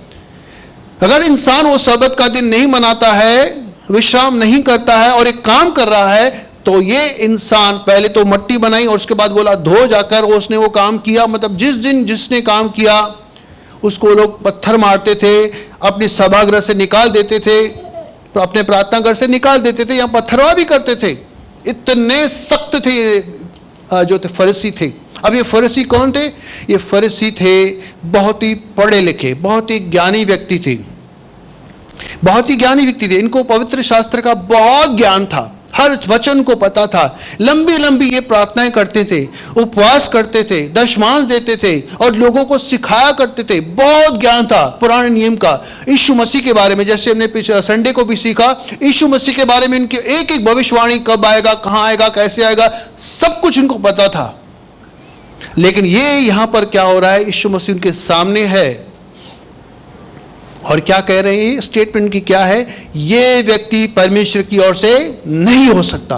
S2: अगर इंसान वो सबत का दिन नहीं मनाता है विश्राम नहीं करता है और एक काम कर रहा है, तो ये इंसान पहले तो मट्टी बनाई और उसके बाद बोला धो जाकर, उसने वो काम किया। मतलब जिस दिन जिसने काम किया उसको लोग पत्थर मारते थे, अपनी सभागृह से निकाल देते थे, अपने प्रार्थना घर से निकाल देते थे, या पत्थरवा भी करते थे। इतने सख्त थे ये जो थे फरीसी थे। अब ये फरीसी कौन थे? ये फरीसी थे बहुत ही पढ़े लिखे, बहुत ही ज्ञानी व्यक्ति थे, बहुत ही ज्ञानी व्यक्ति थे। इनको पवित्र शास्त्र का बहुत ज्ञान था, हर वचन को पता था। लंबी लंबी ये प्रार्थनाएं करते थे, उपवास करते थे, दशमांश देते थे और लोगों को सिखाया करते थे। बहुत ज्ञान था पुराने नियम का, यीशु मसीह के बारे में। जैसे हमने पिछले संडे को भी सीखा, यीशु मसीह के बारे में इनकी एक एक भविष्यवाणी, कब आएगा, कहां आएगा, कैसे आएगा, सब कुछ इनको पता था। लेकिन ये यहां पर क्या हो रहा है, यीशु मसीह उनके सामने है और क्या कह रहे हैं? स्टेटमेंट की क्या है? ये व्यक्ति परमेश्वर की ओर से नहीं हो सकता।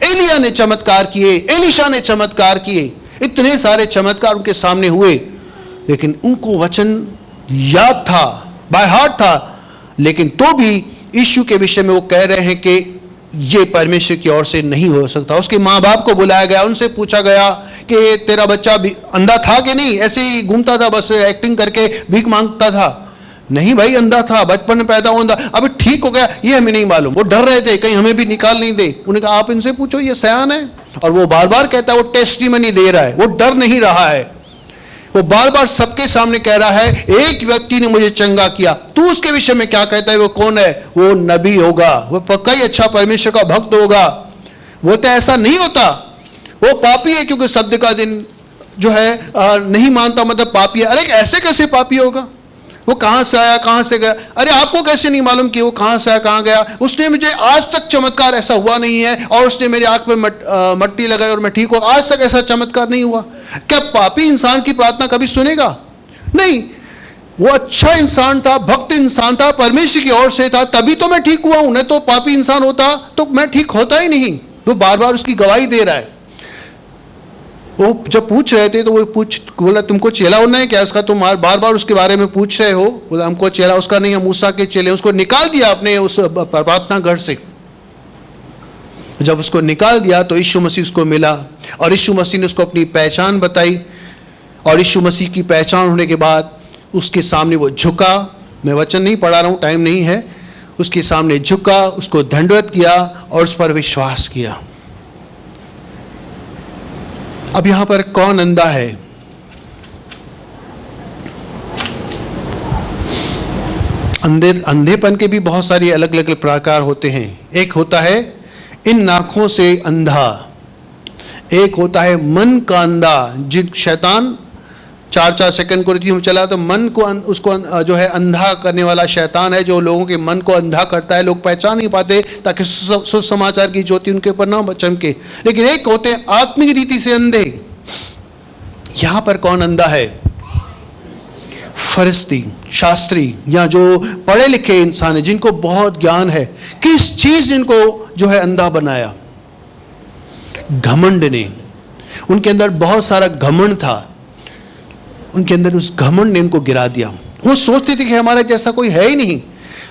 S2: एलिया ने चमत्कार किए, एलीशा ने चमत्कार किए, इतने सारे चमत्कार उनके सामने हुए, लेकिन उनको वचन याद था, बाय हार्ट था। लेकिन तो भी यीशु के विषय में वो कह रहे हैं कि ये परमेश्वर की ओर से नहीं हो सकता। उसके माँ बाप को बुलाया गया, उनसे पूछा गया कि तेरा बच्चा भी अंधा था कि नहीं, ऐसे ही घूमता था, बस एक्टिंग करके भीख मांगता था? नहीं भाई, अंधा था, बचपन में पैदा हुआ, अभी ठीक हो गया, ये हमें नहीं मालूम। वो डर रहे थे कहीं हमें भी निकाल नहीं दे। उन्होंने कहा आप इनसे पूछो, ये सयान है। और वो बार बार कहता है, वो टेस्टिमनी दे रहा है, वो डर नहीं रहा है। वो बार बार सबके सामने कह रहा है, एक व्यक्ति ने मुझे चंगा किया। तू उसके विषय में क्या कहता है? वो कौन है? वो नबी होगा, वो पक्का ही अच्छा परमेश्वर का भक्त होगा। वो तो ऐसा नहीं होता, वो पापी है, क्योंकि शब्द का दिन जो है नहीं मानता, मतलब पापी है। अरे ऐसे कैसे पापी होगा? वो कहां से आया, कहां से गया? अरे आपको कैसे नहीं मालूम कि वो कहां से आया, कहां गया? उसने मुझे आज तक चमत्कार ऐसा हुआ नहीं है, और उसने मेरी आंख में मट्टी लगाई और मैं ठीक हूं, आज तक ऐसा चमत्कार नहीं हुआ। क्या पापी इंसान की प्रार्थना कभी सुनेगा? नहीं। वो अच्छा इंसान था, भक्त इंसान था, परमेश्वर की ओर से था, तभी तो मैं ठीक हुआ हूं। नहीं तो पापी इंसान होता तो मैं ठीक होता ही नहीं। वो बार बार उसकी गवाही दे रहा है। वो जब पूछ रहे थे तो वो बोला तुमको चेला होना है क्या उसका? तुम बार बार उसके बारे में पूछ रहे हो। बोला हमको चेला उसका नहीं, हम मूसा के चेले। उसको निकाल दिया अपने उस प्रार्थना घर से। जब उसको निकाल दिया तो यीशु मसीह उसको मिला और यीशु मसीह ने उसको अपनी पहचान बताई। और यीशु मसीह की पहचान होने के बाद उसके सामने वो झुका। मैं वचन नहीं पढ़ा रहा हूँ, टाइम नहीं है। उसके सामने झुका, उसको दंडवत किया और उस पर विश्वास किया। अब यहां पर कौन अंधा है? अंधेपन के भी बहुत सारे अलग अलग प्रकार होते हैं। एक होता है इन आंखों से अंधा, एक होता है मन का अंधा। जिन शैतान 4-4 सेकंड को रीति में चला तो मन को उसको जो है अंधा करने वाला शैतान है, जो लोगों के मन को अंधा करता है। लोग पहचान नहीं पाते ताकि सुसमाचार की ज्योति उनके ऊपर ना चमके। लेकिन एक होते हैं आत्मिक रीति से अंधे। यहां पर कौन अंधा है? फरिस्ती, शास्त्री, या जो पढ़े लिखे इंसान है, जिनको बहुत ज्ञान है। किस चीज इनको जो है अंधा बनाया? घमंड ने। उनके अंदर बहुत सारा घमंड था, उनके अंदर उस घमंड ने उनको गिरा दिया। वो सोचते थे कि हमारे जैसा कोई है ही नहीं।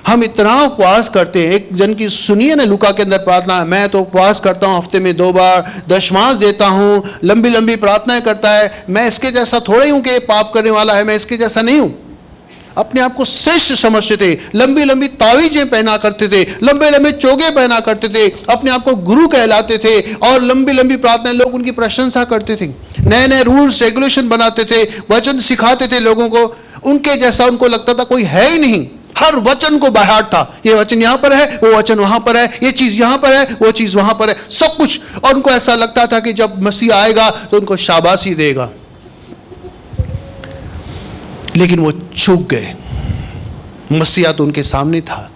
S2: हम इतना उपवास करते हैं। एक जन की सुनिए ना, लूका के अंदर प्रार्थना, मैं तो उपवास करता हूँ हफ्ते में 2 बार, दशमांश देता हूँ, लंबी लंबी प्रार्थनाएं करता है। मैं इसके जैसा थोड़ा ही हूँ कि पाप करने वाला है, मैं इसके जैसा नहीं हूँ। अपने आप को श्रेष्ठ समझते थे, लंबी लंबी तावीजें पहना करते थे, लंबे लंबे चोगे पहना करते थे, अपने आप को गुरु कहलाते थे और लंबी लंबी प्रार्थनाएं, लोग उनकी प्रशंसा करते थे, नए नए रूल्स रेगुलेशन बनाते थे, वचन सिखाते थे लोगों को। उनके जैसा उनको लगता था कोई है ही नहीं। हर वचन को बाहर था, ये वचन यहां पर है, वो वचन वहां पर है, ये चीज यहां पर है, वो चीज वहां पर है, सब कुछ। और उनको ऐसा लगता था कि जब मसीह आएगा तो उनको शाबाशी देगा। लेकिन वो चूक गए। मसीहा तो उनके सामने था,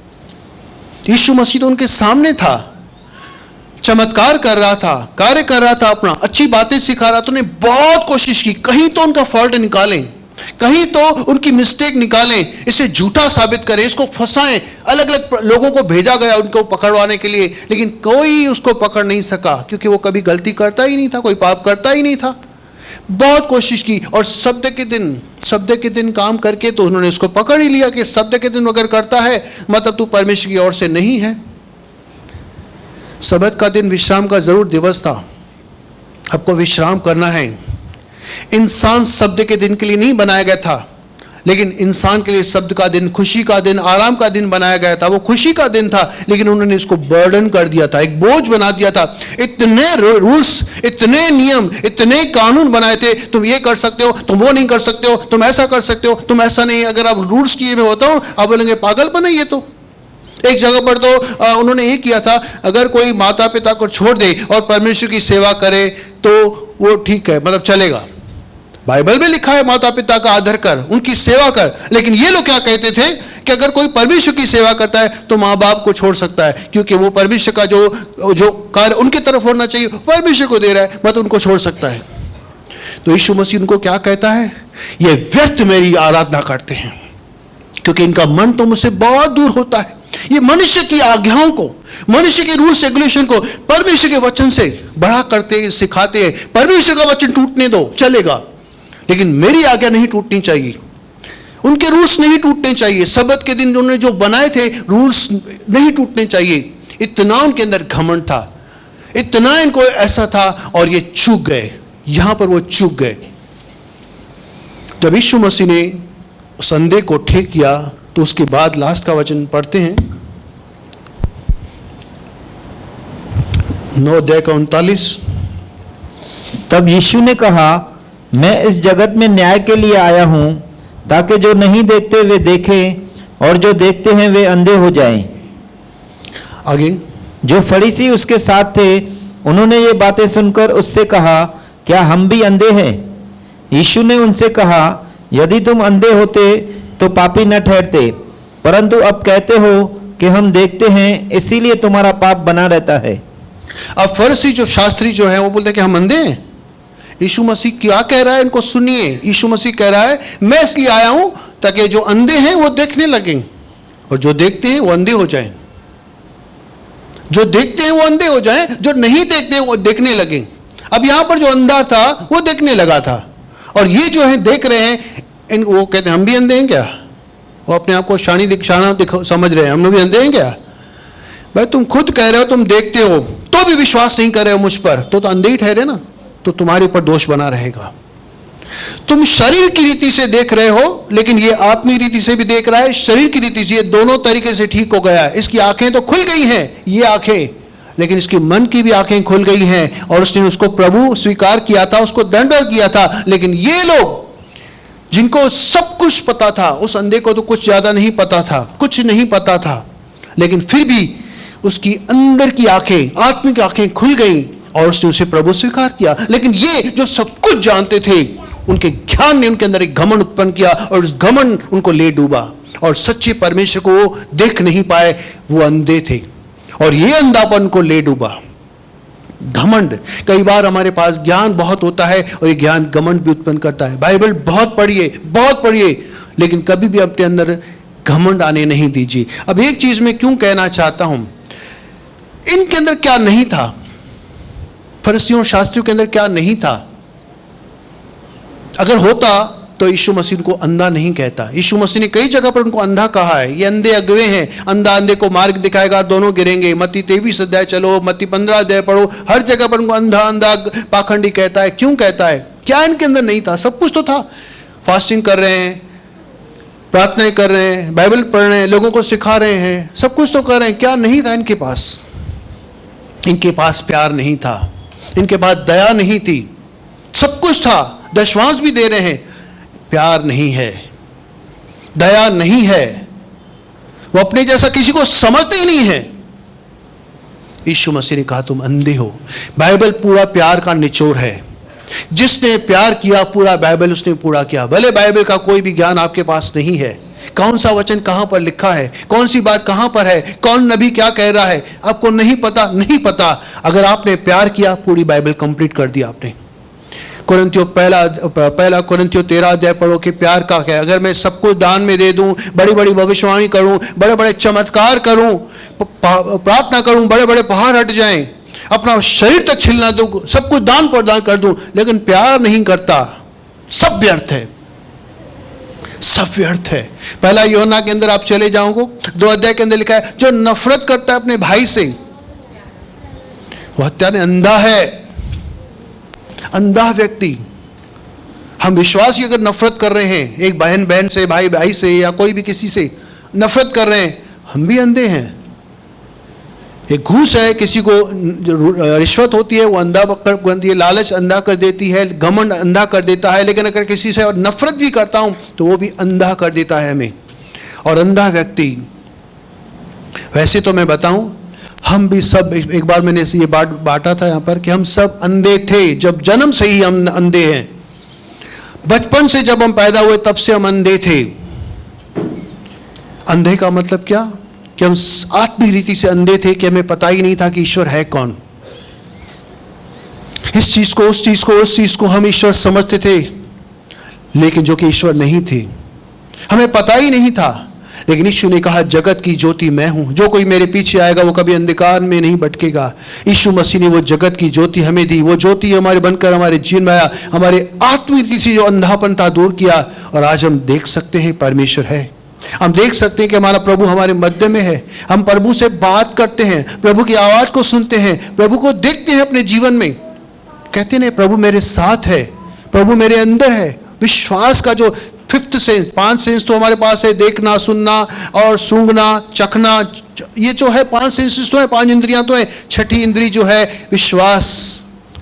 S2: यीशु मसीह तो उनके सामने था, चमत्कार कर रहा था, कार्य कर रहा था, अपना अच्छी बातें सिखा रहा था। उन्हें बहुत कोशिश की कहीं तो उनका फॉल्ट निकालें, कहीं तो उनकी मिस्टेक निकालें, इसे झूठा साबित करें, इसको फंसाएं। अलग अलग लोगों को भेजा गया उनको पकड़वाने के लिए, लेकिन कोई उसको पकड़ नहीं सका, क्योंकि वो कभी गलती करता ही नहीं था, कोई पाप करता ही नहीं था। बहुत कोशिश की और शब्द के दिन काम करके तो उन्होंने उसको पकड़ ही लिया कि शब्द के दिन अगर करता है मतलब तू परमेश्वर की ओर से नहीं है। सबत का दिन विश्राम का जरूर दिवस था, आपको विश्राम करना है। इंसान शब्द के दिन के लिए नहीं बनाया गया था, लेकिन इंसान के लिए शब्द का दिन, खुशी का दिन, आराम का दिन बनाया गया था। वो खुशी का दिन था, लेकिन उन्होंने इसको बर्डन कर दिया था, एक बोझ बना दिया था। इतने रूल्स, इतने नियम, इतने कानून बनाए थे, तुम ये कर सकते हो, तुम वो नहीं कर सकते हो, तुम ऐसा कर सकते हो, तुम ऐसा नहीं। अगर आप रूल्स किए में होता हो, आप बोलेंगे पागलपन है ये तो। एक जगह पर तो उन्होंने ये किया था, अगर कोई माता पिता को छोड़ दे और परमेश्वर की सेवा करे तो वो ठीक है, मतलब चलेगा। बाइबल में लिखा है माता पिता का आदर कर, उनकी सेवा कर। लेकिन ये लोग क्या कहते थे कि अगर कोई परमेश्वर की सेवा करता है तो माँ बाप को छोड़ सकता है, क्योंकि वो परमेश्वर का जो कार्य उनकी तरफ होना चाहिए परमेश्वर को दे रहा है, मत उनको छोड़ सकता है। तो यीशु मसीह उनको क्या कहता है, ये व्यर्थ मेरी आराधना करते हैं, क्योंकि इनका मन तो मुझसे बहुत दूर होता है। ये मनुष्य की आज्ञाओं को, मनुष्य के रूल्स रेगुलेशन को परमेश्वर के वचन से बड़ा करते सिखाते हैं। परमेश्वर का वचन टूटने दो, चलेगा, लेकिन मेरी आज्ञा नहीं टूटनी चाहिए, उनके रूल्स नहीं टूटने चाहिए। सबत के दिन उन्होंने जो बनाए थे रूल्स नहीं टूटने चाहिए। इतना उनके अंदर घमंड था, इतना इनको ऐसा था, और ये चूक गए, यहां पर वो चूक गए। जब यीशु मसीह ने संदेह को ठीक किया तो उसके बाद लास्ट का वचन पढ़ते हैं, 9:39।
S3: तब यीशु ने कहा, मैं इस जगत में न्याय के लिए आया हूं, ताकि जो नहीं देखते वे देखें और जो देखते हैं वे अंधे हो जाएं।
S2: आगे,
S3: जो फरीसी उसके साथ थे उन्होंने ये बातें सुनकर उससे कहा, क्या हम भी अंधे हैं? यीशु ने उनसे कहा, यदि तुम अंधे होते तो पापी न ठहरते, परंतु अब कहते हो कि हम देखते हैं, इसीलिए तुम्हारा पाप बना रहता है।
S2: अब फरीसी जो शास्त्री जो है वो बोलते हैं कि हम अंधे हैं। यीशु मसीह क्या कह रहा है, इनको सुनिए। यीशु मसीह कह रहा है, मैं इसलिए आया हूं ताकि जो अंधे हैं वो देखने लगें, और जो देखते हैं वो अंधे हो जाएं। जो देखते हैं वो अंधे हो जाएं, जो नहीं देखते हैं वो देखने लगें। अब यहां पर जो अंधा था वो देखने लगा था, और ये जो है देख रहे हैं, वो कहते हैं हम भी अंधे हैं क्या? वो अपने आप को शानी समझ रहे हैं, हम लोग भी अंधे हैं क्या? भाई तुम खुद कह रहे हो तुम देखते हो, तो भी विश्वास नहीं कर रहे हो मुझ पर, तो अंधे ही ठहरे ना, तो तुम्हारे ऊपर दोष बना रहेगा। तुम शरीर की रीति से देख रहे हो, लेकिन ये आत्मीय रीति से भी देख रहा है, शरीर की रीति से, ये दोनों तरीके से ठीक हो गया है। इसकी आंखें तो खुल गई हैं, ये आंखें, लेकिन इसकी मन की भी आंखें खुल गई हैं, और उसने उसको प्रभु स्वीकार किया था, उसको दंडवत किया था। लेकिन ये लोग जिनको सब कुछ पता था, उस अंधे को तो कुछ ज्यादा नहीं पता था, कुछ नहीं पता था, लेकिन फिर भी उसकी अंदर की आंखें, आत्मिक आंखें खुल गई, और उसने उसे प्रभु स्वीकार किया। लेकिन ये जो सब कुछ जानते थे, उनके ज्ञान ने उनके अंदर एक घमंड उत्पन्न किया, और उस घमंड उनको ले डूबा, और सच्चे परमेश्वर को वो देख नहीं पाए, वो अंधे थे, और ये अंधापन को ले डूबा। घमंड, कई बार हमारे पास ज्ञान बहुत होता है और ये ज्ञान घमंड भी उत्पन्न करता है। बाइबल बहुत पढ़िए, लेकिन कभी भी अपने अंदर घमंड आने नहीं दीजिए। अब एक चीज मैं क्यों कहना चाहता हूं, इनके अंदर क्या नहीं था, फरीसियों शास्त्रियों के अंदर क्या नहीं था? अगर होता तो यीशु मसीह को अंधा नहीं कहता। यीशु मसीह ने कई जगह पर उनको अंधा कहा है, ये अंधे अगवे हैं, अंधा अंधे को मार्ग दिखाएगा, दोनों गिरेंगे। मत्ती 23 अध्याय चलो, मत्ती 15 अध्याय पढ़ो, हर जगह पर उनको अंधा अंधा पाखंडी कहता है। क्यों कहता है? क्या इनके अंदर नहीं था? सब कुछ तो था। फास्टिंग कर रहे हैं, प्रार्थनाएं कर रहे हैं, बाइबल पढ़ रहे हैं, लोगों को सिखा रहे हैं, सब कुछ तो कर रहे हैं। क्या नहीं था इनके पास? इनके पास प्यार नहीं था, इनके पास दया नहीं थी। सब कुछ था, दशवांश भी दे रहे हैं, प्यार नहीं है, दया नहीं है, वो अपने जैसा किसी को समझते ही नहीं है। यीशु मसीह ने कहा तुम अंधे हो। बाइबल पूरा प्यार का निचोड़ है। जिसने प्यार किया पूरा बाइबल उसने पूरा किया। भले बाइबल का कोई भी ज्ञान आपके पास नहीं है, कौन सा वचन कहां पर लिखा है, कौन सी बात कहां पर है, कौन नबी क्या कह रहा है, आपको नहीं पता। अगर आपने प्यार किया पूरी बाइबल कंप्लीट कर दी आपने। कुरिन्थियों पहला कुरिन्थियों 13 अध्याय पढ़ो कि प्यार का क्या है। अगर मैं सब कुछ दान में दे दूं, बड़ी बड़ी भविष्यवाणी करूं, बड़े बड़े चमत्कार करूं, प्रार्थना करूं, बड़े बड़े पहाड़ हट जाएं, अपना शरीर तक छिलना दूं, सब कुछ दान प्रदान कर दूं, लेकिन प्यार नहीं करता, सब व्यर्थ है, सब व्यर्थ है। पहला यूहन्ना के अंदर आप चले जाओगे 2 अध्याय के अंदर लिखा है, जो नफरत करता है अपने भाई से वो हत्यारे अंधा है, अंधा व्यक्ति। हम विश्वास की अगर नफरत कर रहे हैं, एक बहन बहन से, भाई भाई से, या कोई भी किसी से नफरत कर रहे हैं, हम भी अंधे हैं। एक घूस है, किसी को रिश्वत होती है, वो अंधा कर देती है, लालच अंधा कर देती है, घमंड अंधा कर देता है। लेकिन अगर किसी से और नफरत भी करता हूं तो वो भी अंधा कर देता है हमें। और अंधा व्यक्ति, वैसे तो मैं बताऊं, हम भी सब, एक बार मैंने ये बांटा था यहाँ पर कि हम सब अंधे थे, जब जन्म से ही हम अंधे हैं। बचपन से जब हम पैदा हुए तब से हम अंधे थे। अंधे का मतलब क्या? कि हम आत्मिक रीति से अंधे थे, कि हमें पता ही नहीं था कि ईश्वर है कौन। इस चीज को, उस चीज को, उस चीज को हम ईश्वर समझते थे, लेकिन जो कि ईश्वर नहीं थे, हमें पता ही नहीं था। लेकिन यीशु ने कहा, जगत की ज्योति मैं हूं, जो कोई मेरे पीछे आएगा वो कभी अंधकार में नहीं भटकेगा। यीशु मसीह ने वो जगत की ज्योति हमें दी। वो ज्योति हमारे बनकर हमारे जीवन में आया, हमारे आत्मिक रीति से जो अंधापन था दूर किया, और आज हम देख सकते हैं परमेश्वर है। हम देख सकते हैं कि हमारा प्रभु हमारे मध्य में है। हम प्रभु से बात करते हैं, प्रभु की आवाज को सुनते हैं, प्रभु को देखते हैं अपने जीवन में। कहते हैं प्रभु मेरे साथ है, प्रभु मेरे अंदर है। विश्वास का जो फिफ्थ सेंस, 5 सेंस तो हमारे पास है, देखना, सुनना और सूंघना, चखना, ये जो है 5 सेंसेस तो है, 5 इंद्रियां तो है। छठी इंद्री जो है विश्वास,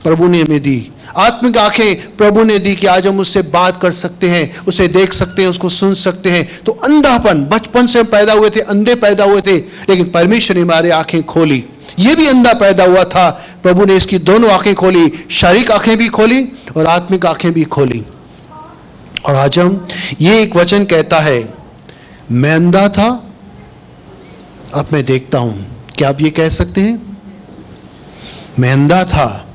S2: प्रभु ने हमें दी। आत्मिक आंखें प्रभु ने दी कि आज हम उससे बात कर सकते हैं, उसे देख सकते हैं, उसको सुन सकते हैं। तो अंधापन, बचपन से हम पैदा हुए थे, अंधे पैदा हुए थे, लेकिन परमेश्वर ने हमारी आंखें खोली। ये भी अंधा पैदा हुआ था, प्रभु ने इसकी दोनों आंखें खोली, शारीरिक आंखें भी खोली और आत्मिक आंखें भी खोली। और आज हम, ये एक वचन कहता है, मैं अंधा था, अब मैं देखता हूं। क्या आप ये कह सकते हैं? मैं अंधा था,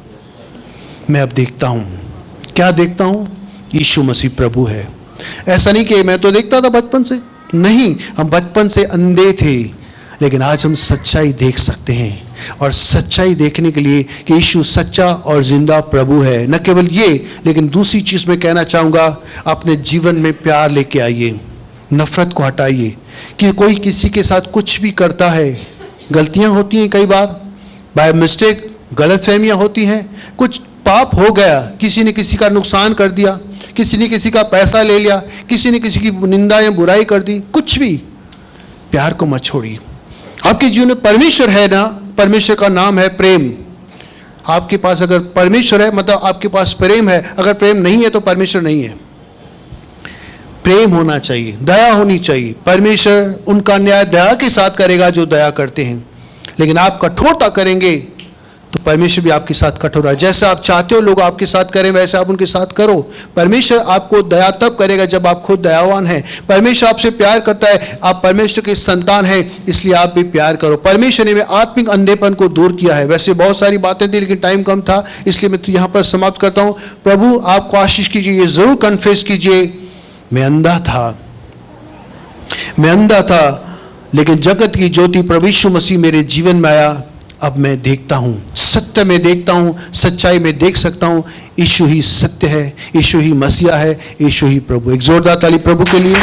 S2: मैं अब देखता हूं। क्या देखता हूं? यीशु मसीह प्रभु है। ऐसा नहीं कि मैं तो देखता था बचपन से, नहीं, हम बचपन से अंधे थे, लेकिन आज हम सच्चाई देख सकते हैं। और सच्चाई देखने के लिए कि यीशु सच्चा और जिंदा प्रभु है। न केवल ये, लेकिन दूसरी चीज मैं कहना चाहूंगा, अपने जीवन में प्यार लेके आइए, नफरत को हटाइए। कि कोई किसी के साथ कुछ भी करता है, गलतियां होती हैं, कई बार बाय मिस्टेक गलतफहमियां होती हैं, कुछ पाप हो गया, किसी ने किसी का नुकसान कर दिया, किसी ने किसी का पैसा ले लिया, किसी ने किसी की निंदा या बुराई कर दी, कुछ भी, प्यार को मत छोड़िए। आपके जीवन में परमेश्वर है ना, परमेश्वर का नाम है प्रेम। आपके पास अगर परमेश्वर है, मतलब आपके पास प्रेम है। अगर प्रेम नहीं है तो परमेश्वर नहीं है। प्रेम होना चाहिए, दया होनी चाहिए। परमेश्वर उनका न्याय दया के साथ करेगा जो दया करते हैं, लेकिन आप कठोरता करेंगे तो परमेश्वर भी आपके साथ कठोर है। जैसे आप चाहते हो लोग आपके साथ करें, वैसे आप उनके साथ करो। परमेश्वर आपको दया तब करेगा जब आप खुद दयावान हैं। परमेश्वर आपसे प्यार करता है, आप परमेश्वर के संतान हैं, इसलिए आप भी प्यार करो। परमेश्वर ने आत्मिक अंधेपन को दूर किया है। वैसे बहुत सारी बातें थी, लेकिन टाइम कम था, इसलिए मैं तो यहाँ पर समाप्त करता हूँ। प्रभु आपको आशीष कीजिए, ये जरूर कन्फेस कीजिए, मैं अंधा था, मैं अंधा था, लेकिन जगत की ज्योति प्रभु यीशु मसीह मेरे जीवन में आया। अब मैं देखता हूं, सत्य में देखता हूं, सच्चाई में देख सकता हूं। यीशु ही सत्य है, यीशु ही मसीहा है, यीशु ही प्रभु। एक जोरदार ताली प्रभु के लिए।